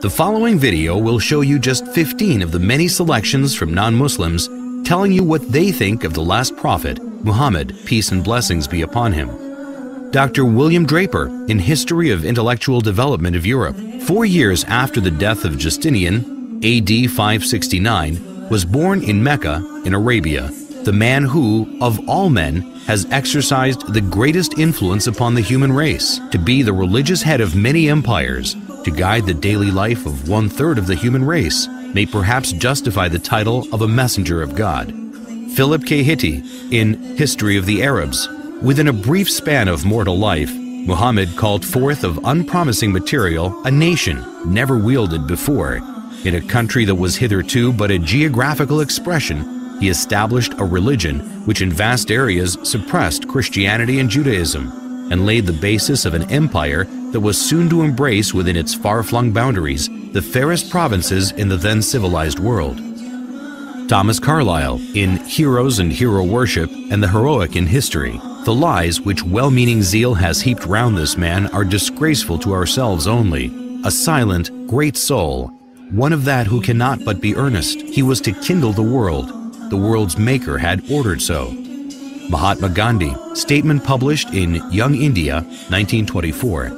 The following video will show you just 15 of the many selections from non-Muslims telling you what they think of the last prophet, Muhammad, peace and blessings be upon him. Dr. William Draper, in History of Intellectual Development of Europe, 4 years after the death of Justinian, AD 569, was born in Mecca, in Arabia, the man who, of all men, has exercised the greatest influence upon the human race, to be the religious head of many empires, to guide the daily life of 1/3 of the human race, may perhaps justify the title of a messenger of God. Philip K. Hitti, in History of the Arabs, within a brief span of mortal life, Muhammad called forth of unpromising material a nation never wielded before. In a country that was hitherto but a geographical expression, he established a religion which in vast areas suppressed Christianity and Judaism, and laid the basis of an empire that was soon to embrace within its far-flung boundaries the fairest provinces in the then civilized world. Thomas Carlyle, in Heroes and Hero Worship and the Heroic in History, the lies which well-meaning zeal has heaped round this man are disgraceful to ourselves only. A silent, great soul, one of that who cannot but be earnest. He was to kindle the world. The world's maker had ordered so. Mahatma Gandhi, statement published in Young India, 1924.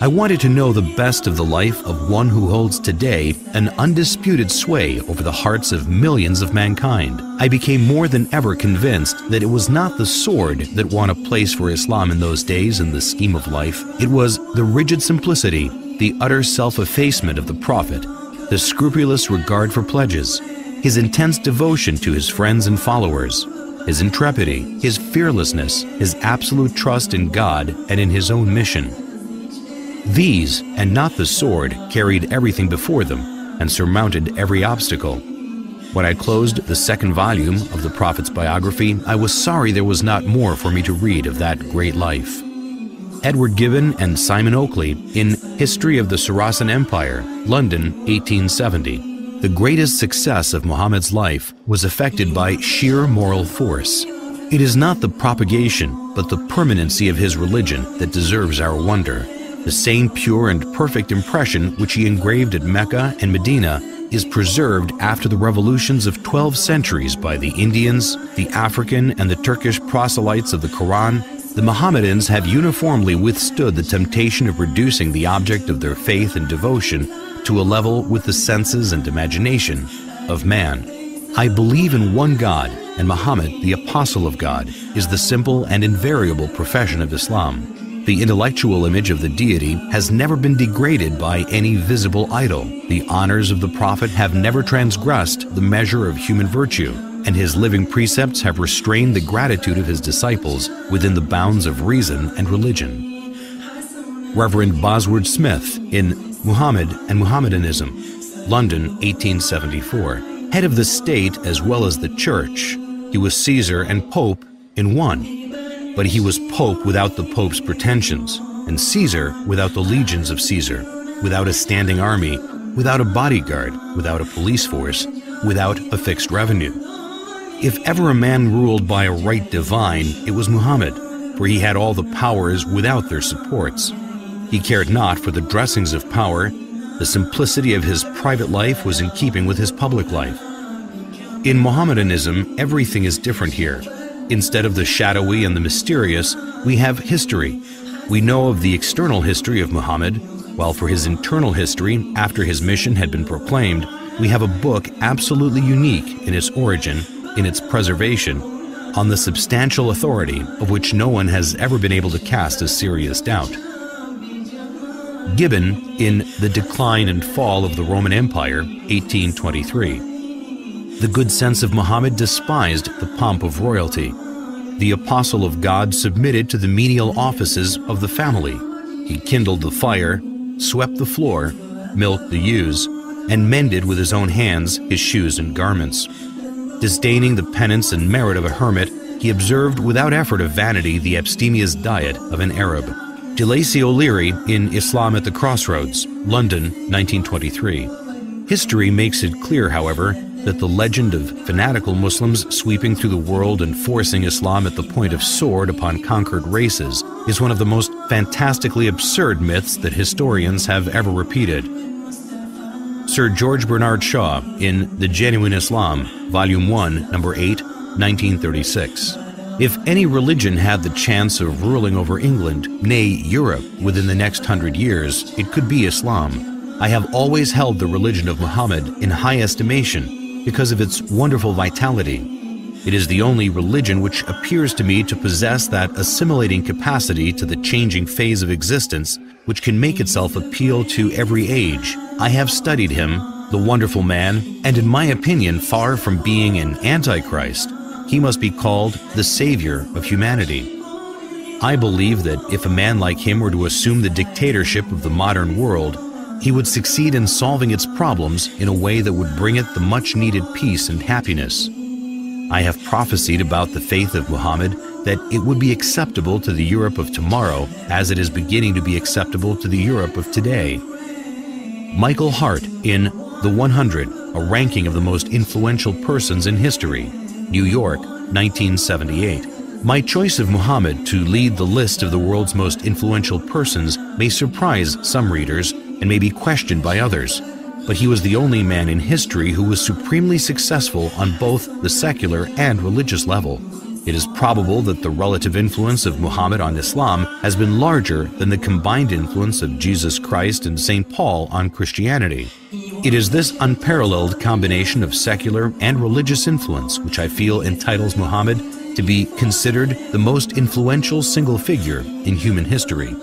I wanted to know the best of the life of one who holds today an undisputed sway over the hearts of millions of mankind. I became more than ever convinced that it was not the sword that won a place for Islam in those days in the scheme of life. It was the rigid simplicity, the utter self-effacement of the Prophet, the scrupulous regard for pledges, his intense devotion to his friends and followers, his intrepidity, his fearlessness, his absolute trust in God and in his own mission. These, and not the sword, carried everything before them and surmounted every obstacle. When I closed the second volume of the Prophet's biography, I was sorry there was not more for me to read of that great life. Edward Gibbon and Simon Oakley, in History of the Saracen Empire, London, 1870. The greatest success of Muhammad's life was effected by sheer moral force. It is not the propagation, but the permanency of his religion that deserves our wonder. The same pure and perfect impression which he engraved at Mecca and Medina is preserved after the revolutions of 12 centuries by the Indians, the African and the Turkish proselytes of the Quran. The Mohammedans have uniformly withstood the temptation of reducing the object of their faith and devotion to a level with the senses and imagination of man. I believe in one God, and Muhammad, the apostle of God, is the simple and invariable profession of Islam. The intellectual image of the deity has never been degraded by any visible idol. The honors of the prophet have never transgressed the measure of human virtue, and his living precepts have restrained the gratitude of his disciples within the bounds of reason and religion. Reverend Bosworth Smith, in Muhammad and Mohammedanism, London, 1874. Head of the state as well as the church, he was Caesar and Pope in one. But he was Pope without the Pope's pretensions, and Caesar without the legions of Caesar, without a standing army, without a bodyguard, without a police force, without a fixed revenue. If ever a man ruled by a right divine, it was Muhammad, for he had all the powers without their supports. He cared not for the dressings of power. The simplicity of his private life was in keeping with his public life. In Mohammedanism, everything is different here. Instead of the shadowy and the mysterious, we have history. We know of the external history of Muhammad, while for his internal history, after his mission had been proclaimed, we have a book absolutely unique in its origin, in its preservation, on the substantial authority of which no one has ever been able to cast a serious doubt. Gibbon, in The Decline and Fall of the Roman Empire, 1823. The good sense of Muhammad despised the pomp of royalty. The apostle of God submitted to the menial offices of the family. He kindled the fire, swept the floor, milked the ewes, and mended with his own hands his shoes and garments. Disdaining the penance and merit of a hermit, he observed without effort of vanity the abstemious diet of an Arab. De Lacy O'Leary, in Islam at the Crossroads, London, 1923. History makes it clear, however, that the legend of fanatical Muslims sweeping through the world and forcing Islam at the point of sword upon conquered races is one of the most fantastically absurd myths that historians have ever repeated. Sir George Bernard Shaw in The Genuine Islam, Volume 1, Number 8, 1936. If any religion had the chance of ruling over England, nay, Europe, within the next 100 years, it could be Islam. I have always held the religion of Muhammad in high estimation because of its wonderful vitality. It is the only religion which appears to me to possess that assimilating capacity to the changing phase of existence which can make itself appeal to every age. I have studied him, the wonderful man, and in my opinion, far from being an antichrist, he must be called the savior of humanity. I believe that if a man like him were to assume the dictatorship of the modern world, he would succeed in solving its problems in a way that would bring it the much-needed peace and happiness. I have prophesied about the faith of Muhammad that it would be acceptable to the Europe of tomorrow as it is beginning to be acceptable to the Europe of today. Michael Hart in The 100, a ranking of the most influential persons in history, New York, 1978. My choice of Muhammad to lead the list of the world's most influential persons may surprise some readers and may be questioned by others. But he was the only man in history who was supremely successful on both the secular and religious level. It is probable that the relative influence of Muhammad on Islam has been larger than the combined influence of Jesus Christ and St. Paul on Christianity. It is this unparalleled combination of secular and religious influence which I feel entitles Muhammad to be considered the most influential single figure in human history.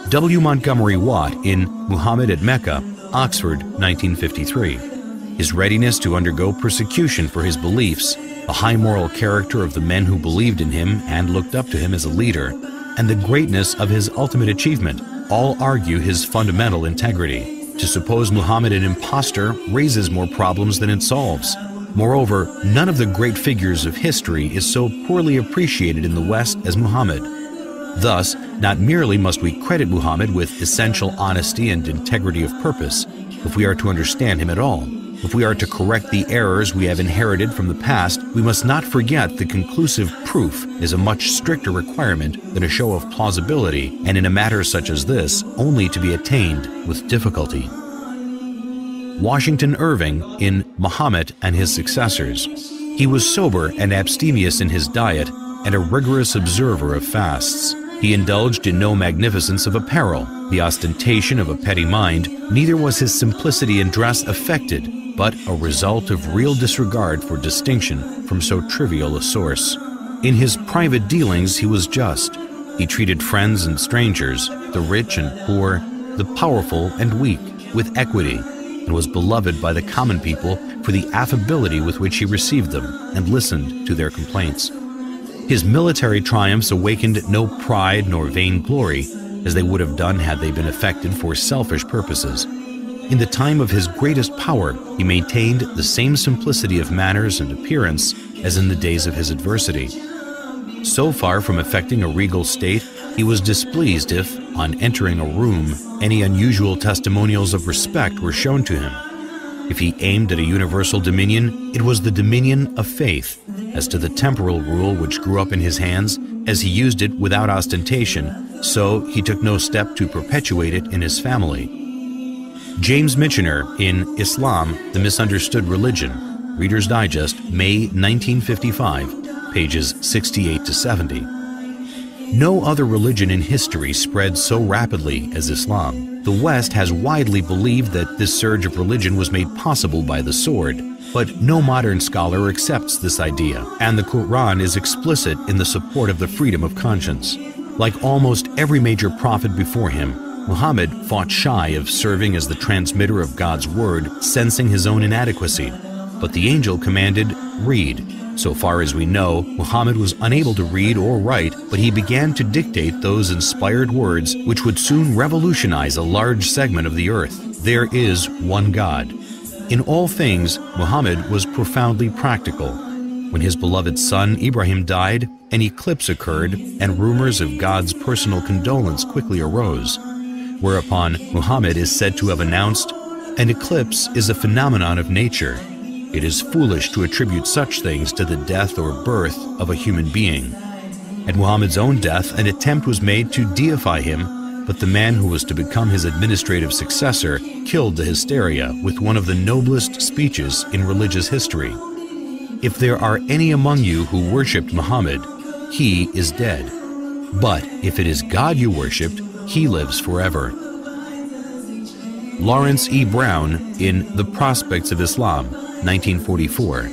W. Montgomery Watt in Muhammad at Mecca, Oxford, 1953. His readiness to undergo persecution for his beliefs, the high moral character of the men who believed in him and looked up to him as a leader, and the greatness of his ultimate achievement all argue his fundamental integrity. To suppose Muhammad an impostor raises more problems than it solves. Moreover, none of the great figures of history is so poorly appreciated in the West as Muhammad. Thus, not merely must we credit Muhammad with essential honesty and integrity of purpose, if we are to understand him at all. If we are to correct the errors we have inherited from the past, we must not forget that conclusive proof is a much stricter requirement than a show of plausibility, and in a matter such as this, only to be attained with difficulty. Washington Irving in Muhammad and His Successors. He was sober and abstemious in his diet and a rigorous observer of fasts. He indulged in no magnificence of apparel, the ostentation of a petty mind, neither was his simplicity in dress affected, but a result of real disregard for distinction from so trivial a source. In his private dealings he was just. He treated friends and strangers, the rich and poor, the powerful and weak, with equity, and was beloved by the common people for the affability with which he received them and listened to their complaints. His military triumphs awakened no pride nor vainglory, as they would have done had they been effected for selfish purposes. In the time of his greatest power, he maintained the same simplicity of manners and appearance as in the days of his adversity. So far from affecting a regal state, he was displeased if, on entering a room, any unusual testimonials of respect were shown to him. If he aimed at a universal dominion, it was the dominion of faith. As to the temporal rule which grew up in his hands, as he used it without ostentation, so he took no step to perpetuate it in his family. James Michener in Islam, the Misunderstood Religion, Reader's Digest, May 1955, pages 68 to 70. No other religion in history spread so rapidly as Islam. The West has widely believed that this surge of religion was made possible by the sword, but no modern scholar accepts this idea, and the Quran is explicit in the support of the freedom of conscience. Like almost every major prophet before him, Muhammad fought shy of serving as the transmitter of God's word, sensing his own inadequacy. But the angel commanded, "Read." So far as we know, Muhammad was unable to read or write, but he began to dictate those inspired words which would soon revolutionize a large segment of the earth. There is one God. In all things, Muhammad was profoundly practical. When his beloved son Ibrahim died, an eclipse occurred, and rumors of God's personal condolence quickly arose. Whereupon Muhammad is said to have announced, "An eclipse is a phenomenon of nature. It is foolish to attribute such things to the death or birth of a human being." At Muhammad's own death, an attempt was made to deify him but the man who was to become his administrative successor killed the hysteria with one of the noblest speeches in religious history. If there are any among you who worshipped Muhammad, he is dead. But if it is God you worshipped, he lives forever. Lawrence E. Brown in The Prospects of Islam, 1944.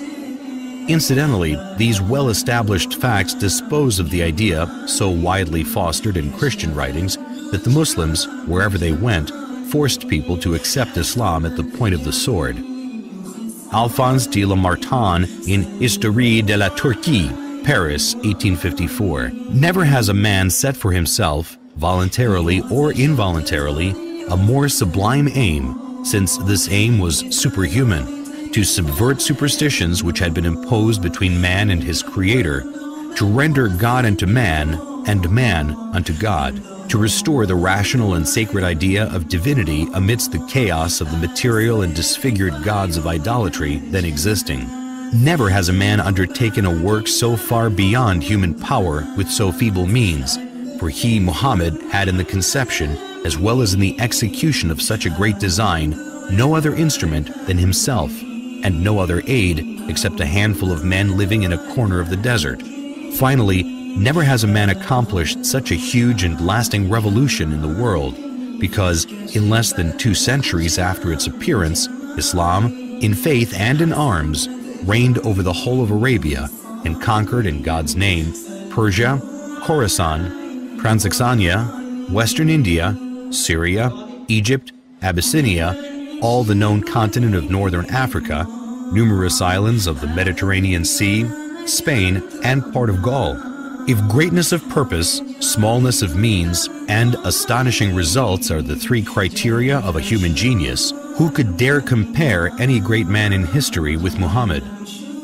Incidentally, these well-established facts dispose of the idea, so widely fostered in Christian writings, that the Muslims, wherever they went, forced people to accept Islam at the point of the sword. Alphonse de Lamartine in Histoire de la Turquie, Paris, 1854. Never has a man set for himself, voluntarily or involuntarily, a more sublime aim, since this aim was superhuman, to subvert superstitions which had been imposed between man and his Creator, to render God unto man, and man unto God, to restore the rational and sacred idea of divinity amidst the chaos of the material and disfigured gods of idolatry then existing. Never has a man undertaken a work so far beyond human power with so feeble means, for he, Muhammad, had in the conception, as well as in the execution of such a great design, no other instrument than himself, and no other aid except a handful of men living in a corner of the desert. Finally, never has a man accomplished such a huge and lasting revolution in the world, because in less than 2 centuries after its appearance, Islam, in faith and in arms, reigned over the whole of Arabia and conquered in God's name Persia, Khorasan, Transoxania, Western India, Syria, Egypt, Abyssinia, all the known continent of northern Africa, numerous islands of the Mediterranean Sea, Spain, and part of Gaul. If greatness of purpose, smallness of means, and astonishing results are the 3 criteria of a human genius, who could dare compare any great man in history with Muhammad?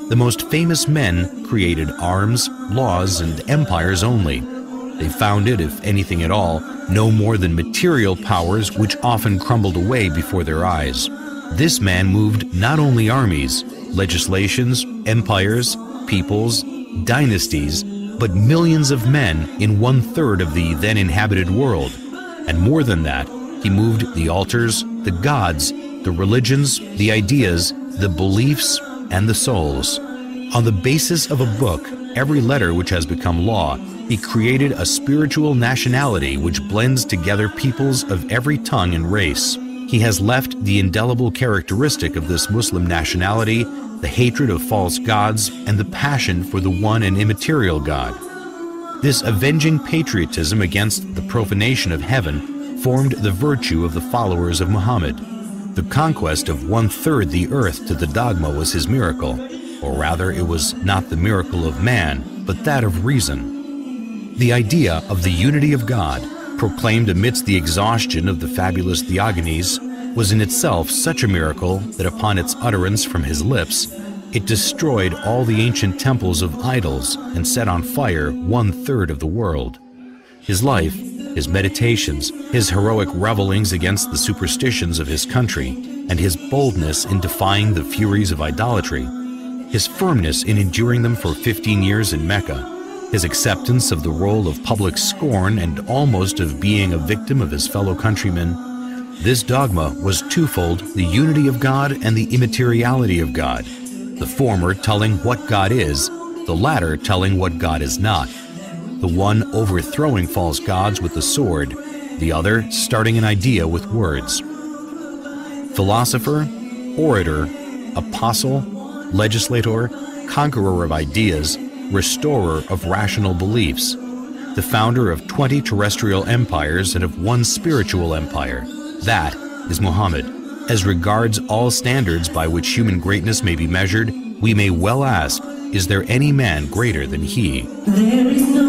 The most famous men created arms, laws, and empires only. They founded, if anything at all, no more than material powers which often crumbled away before their eyes. This man moved not only armies, legislations, empires, peoples, dynasties, but millions of men in 1/3 of the then inhabited world. And more than that, he moved the altars, the gods, the religions, the ideas, the beliefs, and the souls. On the basis of a book, every letter which has become law, he created a spiritual nationality which blends together peoples of every tongue and race. He has left the indelible characteristic of this Muslim nationality, the hatred of false gods, and the passion for the one and immaterial God. This avenging patriotism against the profanation of heaven formed the virtue of the followers of Muhammad. The conquest of 1/3 the earth to the dogma was his miracle, or rather it was not the miracle of man, but that of reason. The idea of the unity of God, proclaimed amidst the exhaustion of the fabulous Theogonies, was in itself such a miracle that upon its utterance from his lips, it destroyed all the ancient temples of idols and set on fire 1/3 of the world. His life, his meditations, his heroic revelings against the superstitions of his country, and his boldness in defying the furies of idolatry, his firmness in enduring them for 15 years in Mecca, his acceptance of the role of public scorn and almost of being a victim of his fellow countrymen, this dogma was twofold: the unity of God and the immateriality of God, the former telling what God is, the latter telling what God is not, the one overthrowing false gods with the sword, the other starting an idea with words. Philosopher, orator, apostle, legislator, conqueror of ideas, restorer of rational beliefs, the founder of 20 terrestrial empires and of 1 spiritual empire. That is Muhammad. As regards all standards by which human greatness may be measured, we may well ask, is there any man greater than he? There is no